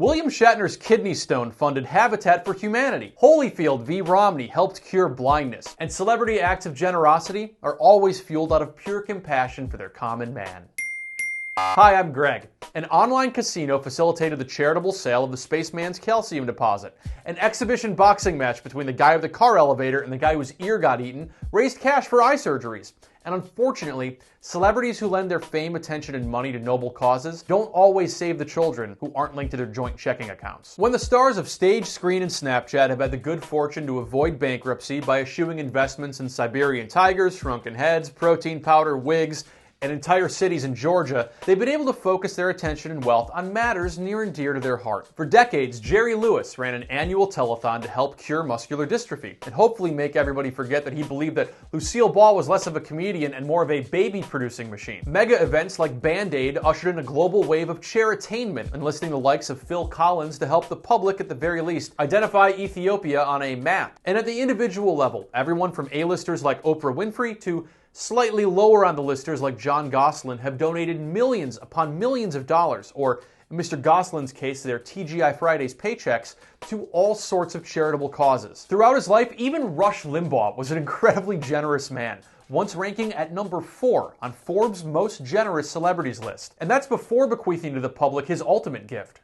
William Shatner's kidney stone funded Habitat for Humanity. Holyfield v. Romney helped cure blindness. And celebrity acts of generosity are always fueled out of pure compassion for their common man. Hi, I'm Greg. An online casino facilitated the charitable sale of the spaceman's calcium deposit. An exhibition boxing match between the guy with the car elevator and the guy whose ear got eaten raised cash for eye surgeries. And unfortunately, celebrities who lend their fame, attention, and money to noble causes don't always save the children who aren't linked to their joint checking accounts. When the stars of stage, screen, and Snapchat have had the good fortune to avoid bankruptcy by eschewing investments in Siberian tigers, shrunken heads, protein powder, wigs, and entire cities in Georgia, they've been able to focus their attention and wealth on matters near and dear to their heart. For decades, Jerry Lewis ran an annual telethon to help cure muscular dystrophy, and hopefully make everybody forget that he believed that Lucille Ball was less of a comedian and more of a baby-producing machine. Mega events like Band-Aid ushered in a global wave of charitainment, enlisting the likes of Phil Collins to help the public, at the very least, identify Ethiopia on a map. And at the individual level, everyone from A-listers like Oprah Winfrey to slightly lower on the listers like Jon Gosselin have donated millions upon millions of dollars, or in Mr. Gosselin's case, their TGI Fridays paychecks, to all sorts of charitable causes. Throughout his life, even Rush Limbaugh was an incredibly generous man, once ranking at number 4 on Forbes' most generous celebrities list. And that's before bequeathing to the public his ultimate gift.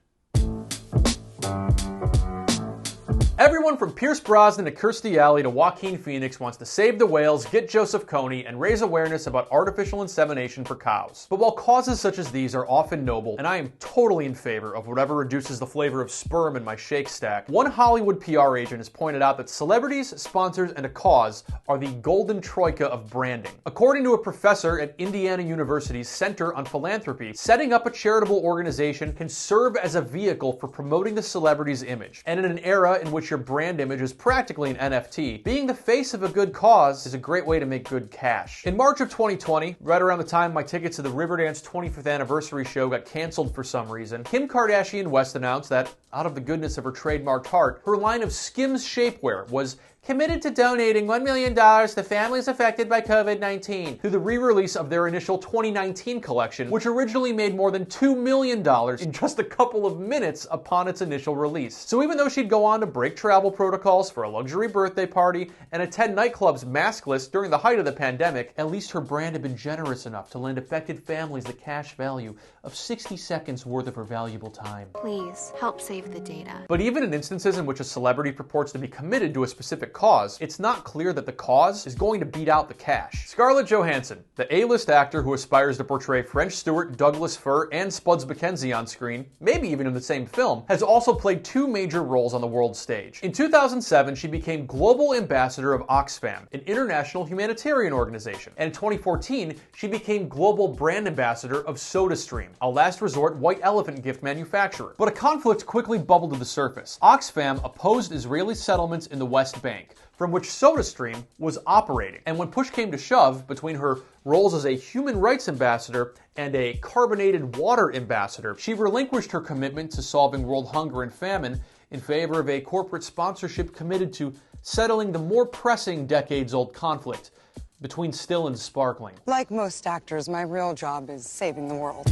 Everyone from Pierce Brosnan to Kirstie Alley to Joaquin Phoenix wants to save the whales, get Joseph Kony, and raise awareness about artificial insemination for cows. But while causes such as these are often noble, and I am totally in favor of whatever reduces the flavor of sperm in my shake stack, one Hollywood PR agent has pointed out that celebrities, sponsors, and a cause are the golden troika of branding. According to a professor at Indiana University's Center on Philanthropy, setting up a charitable organization can serve as a vehicle for promoting the celebrity's image. And in an era in which your brand image is practically an NFT, being the face of a good cause is a great way to make good cash. In March of 2020, right around the time my tickets to the Riverdance 25th anniversary show got canceled for some reason, Kim Kardashian West announced that, out of the goodness of her trademarked heart, her line of Skims shapewear was committed to donating $1 million to families affected by COVID-19 through the re-release of their initial 2019 collection, which originally made more than $2 million in just a couple of minutes upon its initial release. So even though she'd go on to break travel protocols for a luxury birthday party and attend nightclubs maskless during the height of the pandemic, at least her brand had been generous enough to lend affected families the cash value of 60 seconds worth of her valuable time. Please, help save the data. But even in instances in which a celebrity purports to be committed to a specific cause, it's not clear that the cause is going to beat out the cash. Scarlett Johansson, the A-list actor who aspires to portray French Stewart, Douglas Fir, and Spuds MacKenzie on screen, maybe even in the same film, has also played 2 major roles on the world stage. In 2007, she became Global Ambassador of Oxfam, an international humanitarian organization. And in 2014, she became Global Brand Ambassador of SodaStream, a last resort white elephant gift manufacturer. But a conflict quickly bubbled to the surface. Oxfam opposed Israeli settlements in the West Bank, from which SodaStream was operating. And when push came to shove between her roles as a human rights ambassador and a carbonated water ambassador, she relinquished her commitment to solving world hunger and famine in favor of a corporate sponsorship committed to settling the more pressing decades-old conflict between still and sparkling. Like most actors, my real job is saving the world.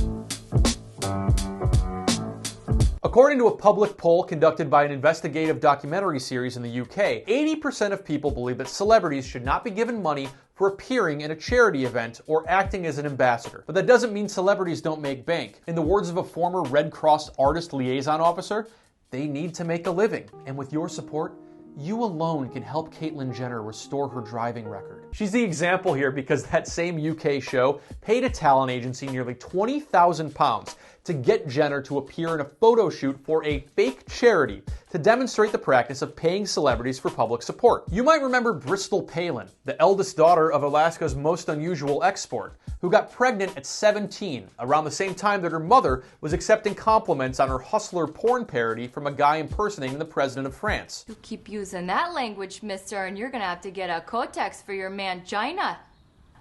According to a public poll conducted by an investigative documentary series in the UK, 80% of people believe that celebrities should not be given money for appearing in a charity event or acting as an ambassador. But that doesn't mean celebrities don't make bank. In the words of a former Red Cross artist liaison officer, they need to make a living. And with your support, you alone can help Caitlyn Jenner restore her driving record. She's the example here because that same UK show paid a talent agency nearly £20,000 to get Jenner to appear in a photo shoot for a fake charity to demonstrate the practice of paying celebrities for public support. You might remember Bristol Palin, the eldest daughter of Alaska's most unusual export, who got pregnant at 17, around the same time that her mother was accepting compliments on her Hustler porn parody from a guy impersonating the president of France. You keep using that language, mister, and you're gonna have to get a Kotex for your mangina.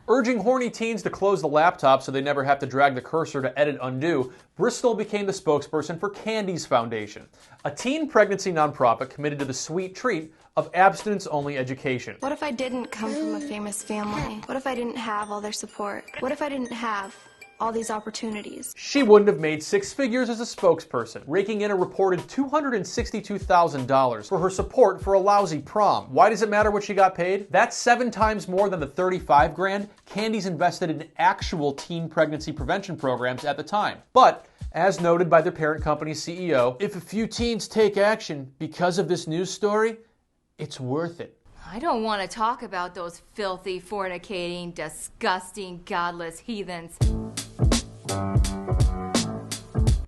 Urging horny teens to close the laptop so they never have to drag the cursor to edit undo, Bristol became the spokesperson for Candy's Foundation, a teen pregnancy nonprofit committed to the sweet treat of abstinence-only education. What if I didn't come from a famous family? What if I didn't have all their support? What if I didn't have all these opportunities. She wouldn't have made six figures as a spokesperson, raking in a reported $262,000 for her support for a lousy prom. Why does it matter what she got paid? That's 7 times more than the $35 grand Candy's invested in actual teen pregnancy prevention programs at the time. But as noted by their parent company's CEO, if a few teens take action because of this news story, it's worth it. I don't want to talk about those filthy, fornicating, disgusting, godless heathens.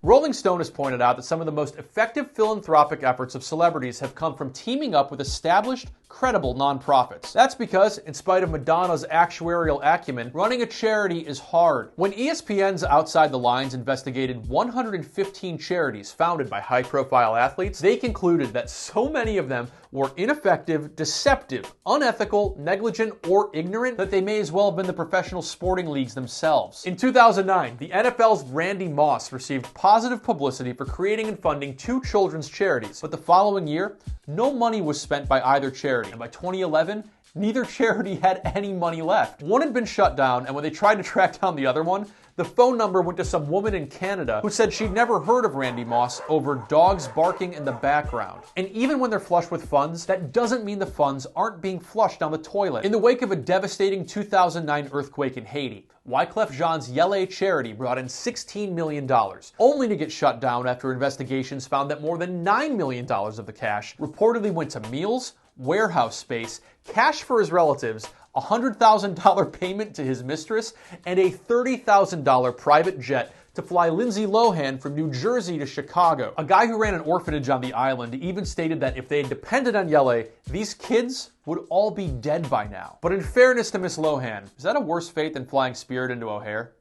Rolling Stone has pointed out that some of the most effective philanthropic efforts of celebrities have come from teaming up with established, credible nonprofits. That's because, in spite of Madonna's actuarial acumen, running a charity is hard. When ESPN's Outside the Lines investigated 115 charities founded by high-profile athletes, they concluded that so many of them were ineffective, deceptive, unethical, negligent, or ignorant that they may as well have been the professional sporting leagues themselves. In 2009, the NFL's Randy Moss received positive publicity for creating and funding 2 children's charities, but the following year, no money was spent by either charity, and by 2011, neither charity had any money left. One had been shut down, and when they tried to track down the other one, the phone number went to some woman in Canada who said she'd never heard of Randy Moss over dogs barking in the background. And even when they're flush with funds, that doesn't mean the funds aren't being flushed down the toilet. In the wake of a devastating 2009 earthquake in Haiti, Wyclef Jean's Yele charity brought in $16 million, only to get shut down after investigations found that more than $9 million of the cash reportedly went to meals, warehouse space, cash for his relatives, a $100,000 payment to his mistress, and a $30,000 private jet to fly Lindsay Lohan from New Jersey to Chicago. A guy who ran an orphanage on the island even stated that if they had depended on Yele, these kids would all be dead by now. But in fairness to Miss Lohan, is that a worse fate than flying Spirit into O'Hare?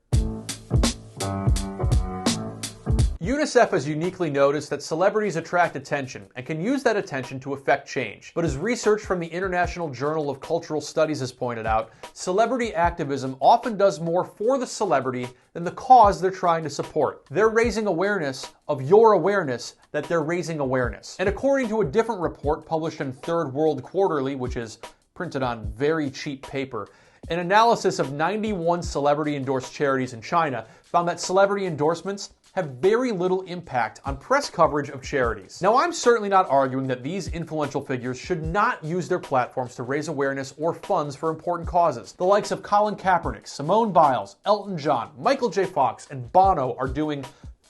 UNICEF has uniquely noticed that celebrities attract attention and can use that attention to affect change. But as research from the International Journal of Cultural Studies has pointed out, celebrity activism often does more for the celebrity than the cause they're trying to support. They're raising awareness of your awareness that they're raising awareness. And according to a different report published in Third World Quarterly, which is printed on very cheap paper, an analysis of 91 celebrity-endorsed charities in China found that celebrity endorsements have very little impact on press coverage of charities. Now, I'm certainly not arguing that these influential figures should not use their platforms to raise awareness or funds for important causes. The likes of Colin Kaepernick, Simone Biles, Elton John, Michael J. Fox, and Bono are doing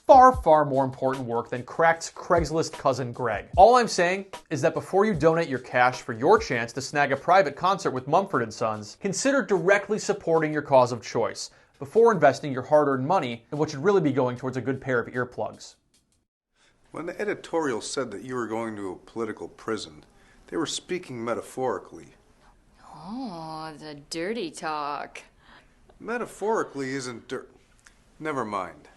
far, far more important work than cracked Craigslist cousin Greg. All I'm saying is that before you donate your cash for your chance to snag a private concert with Mumford & Sons, consider directly supporting your cause of choice before investing your hard-earned money in what should really be going towards a good pair of earplugs. When the editorial said that you were going to a political prison, they were speaking metaphorically. Oh, the dirty talk. Metaphorically isn't dirt. Never mind.